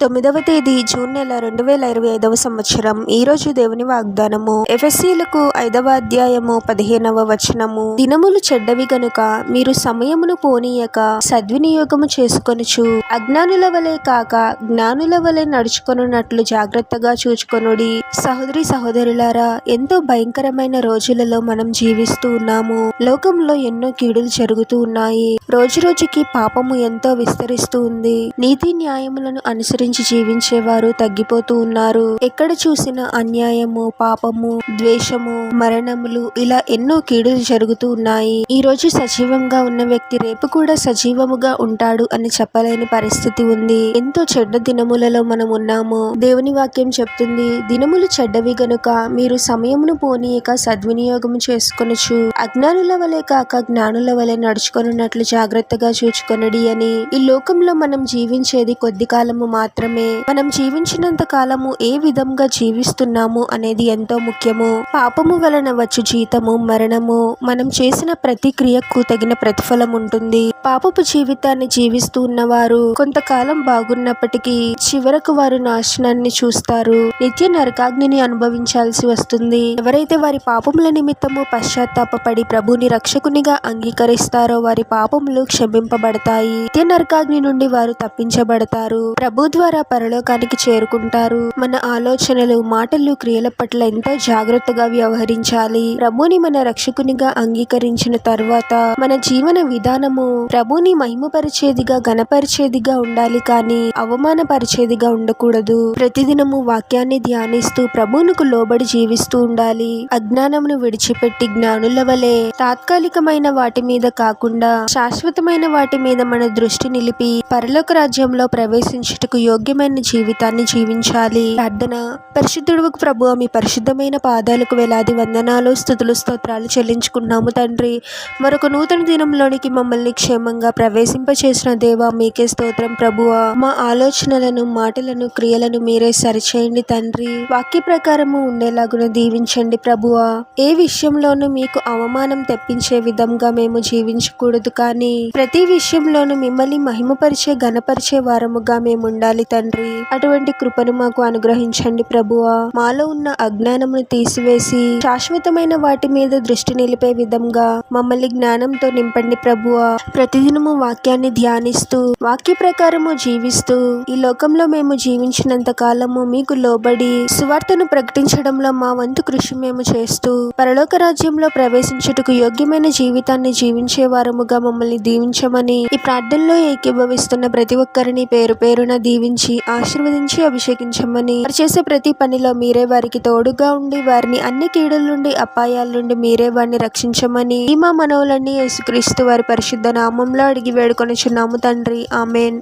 9వ తేదీ జూన్ నెల 2025వ సంవత్సరం. ఈ రోజు దేవుని వాగ్దానము ఎఫెసీయులకు 5వ అధ్యాయము 15వ వచనము. దినములు చెడ్డవి గనుక మీరు సమయమును పోనీయక సద్వినియోగము చేసుకొనుచు అజ్ఞానుల వలె కాక జ్ఞానుల వలె నడుచుకొనున్నట్లు జాగ్రత్తగా చూచుకొనుడి. సహోదరి సహోదరులారా, ఎంతో భయంకరమైన రోజులలో మనం జీవిస్తూ ఉన్నాము. లోకంలో ఎన్నో కీడులు జరుగుతూ ఉన్నాయి. రోజు రోజుకి పాపము ఎంతో విస్తరిస్తూ ఉంది. నీతి న్యాయములను అనుసరించి జీవించేవారు తగ్గిపోతూ ఉన్నారు. ఎక్కడ చూసినా అన్యాయము, పాపము, ద్వేషము, మరణములు, ఇలా ఎన్నో కీడులు జరుగుతూ ఉన్నాయి. ఈ రోజు సజీవంగా ఉన్న వ్యక్తి రేపు కూడా సజీవముగా ఉంటాడు అని చెప్పలేని పరిస్థితి ఉంది. ఎంతో చెడ్డ దినములలో మనం ఉన్నాము. దేవుని వాక్యం చెప్తుంది, దినములు చెడ్డవి గనుక మీరు సమయమును పోనీయక సద్వినియోగము చేసుకొనుచు అజ్ఞానుల వలె కాక జ్ఞానుల వలె నడుచుకొనున్నట్లు జాగ్రత్తగా చూచుకొనడి అని. ఈ లోకంలో మనం జీవించేది కొద్ది కాలము మాత్రమే. మనం జీవించినంత కాలము ఏ విధంగా జీవిస్తున్నాము అనేది ఎంతో ముఖ్యము. పాపము వలన వచ్చు జీతము మరణము. మనం చేసిన ప్రతి క్రియకు తగిన ప్రతిఫలం ఉంటుంది. పాపపు జీవితాన్ని జీవిస్తూ ఉన్నవారు కొంతకాలం బాగున్నప్పటికీ చివరకు వారు నాశనాన్ని చూస్తారు. నిత్య నరకాగ్నిని అనుభవించాల్సి వస్తుంది. ఎవరైతే వారి పాపముల నిమిత్తము పశ్చాత్తాపపడి ప్రభుని రక్షకునిగా అంగీకరిస్తారో వారి పాపములు క్షమింపబడతాయి. నిత్య నరకాగ్ని నుండి వారు తప్పించబడతారు. ప్రభు ద్వారా పరలోకానికి చేరుకుంటారు. మన ఆలోచనలు, మాటలు, క్రియల పట్ల ఎంతో జాగ్రత్తగా వ్యవహరించాలి. ప్రభుని మన రక్షకునిగా అంగీకరించిన తర్వాత మన జీవన విధానము ప్రభుని మహిమపరిచేదిగా, ఘనపరిచేదిగా ఉండాలి కానీ అవమానపరిచేదిగా ఉండకూడదు. ప్రతిదినము వాక్యాన్ని ధ్యానిస్తూ ప్రభువునకు లోబడి జీవిస్తూ ఉండాలి. అజ్ఞానమును విడిచిపెట్టి జ్ఞానుల వలె తాత్కాలికమైన వాటి మీద కాకుండా శాశ్వతమైన వాటి మీద మన దృష్టి నిలిపి పరలోక రాజ్యంలో ప్రవేశించుటకు యోగ్యమైన జీవితాన్ని జీవించాలి. ప్రార్థన. పరిశుద్ధుడు ప్రభువా, మీ పరిశుద్ధమైన పాదాలకు వేలాది వందనాలు, స్తుతులు, స్తోత్రాలు చెల్లించుకున్నాము తండ్రి. మరొక నూతన దినంలోనికి మమ్మల్ని క్షేమంగా ప్రవేశింపచేసిన దేవా, మీకే స్తోత్రం ప్రభువా. మా ఆలోచనలను, మాటలను, క్రియలను మీరే సరిచేయండి తండ్రి. వాక్య ప్రకారము ఉండేలాగున దీవించండి ప్రభువా. ఏ విషయంలోనూ మీకు అవమానం తెప్పించే విధంగా మేము జీవించకూడదు కానీ ప్రతి విషయంలోనూ మిమ్మల్ని మహిమపరిచే, ఘనపరిచే వారముగా మేము ఉండాలి తండ్రి. అటువంటి కృపను మాకు అనుగ్రహించండి ప్రభువా. మాలో ఉన్న అజ్ఞానమును తీసివేసి శాశ్వతమైన వాటి మీద దృష్టి నిలిపే విధంగా మమ్మల్ని జ్ఞానంతో నింపండి ప్రభువా. ప్రతిదినము వాక్యాన్ని ధ్యానిస్తూ వాక్య ప్రకారము జీవిస్తూ ఈ లోకంలో మేము జీవించినంత కాలము మీకు లోబడి సువార్తను ప్రకటించడంలో మా వంతు కృషి మేము చేస్తూ పరలోక రాజ్యంలో ప్రవేశించుటకు యోగ్యమైన జీవితాన్ని జీవించే వారముగా మమ్మల్ని దీవించమని ఈ ప్రార్థనలో ఏకీభవిస్తున్న ప్రతి ఒక్కరిని పేరు పేరున దీవించి ఆశీర్వదించి అభిషేకించమని, వారు చేసే ప్రతి పనిలో మీరే వారికి తోడుగా ఉండి వారిని అన్ని కీడుల నుండి, అపాయాల నుండి మీరే వారిని రక్షించమని ఈ మా మనవులన్నీ యేసుక్రీస్తు వారి పరిశుద్ధ నామంలో అడిగి వేడుకొనుచున్నాము తండ్రి. ఆమేన్.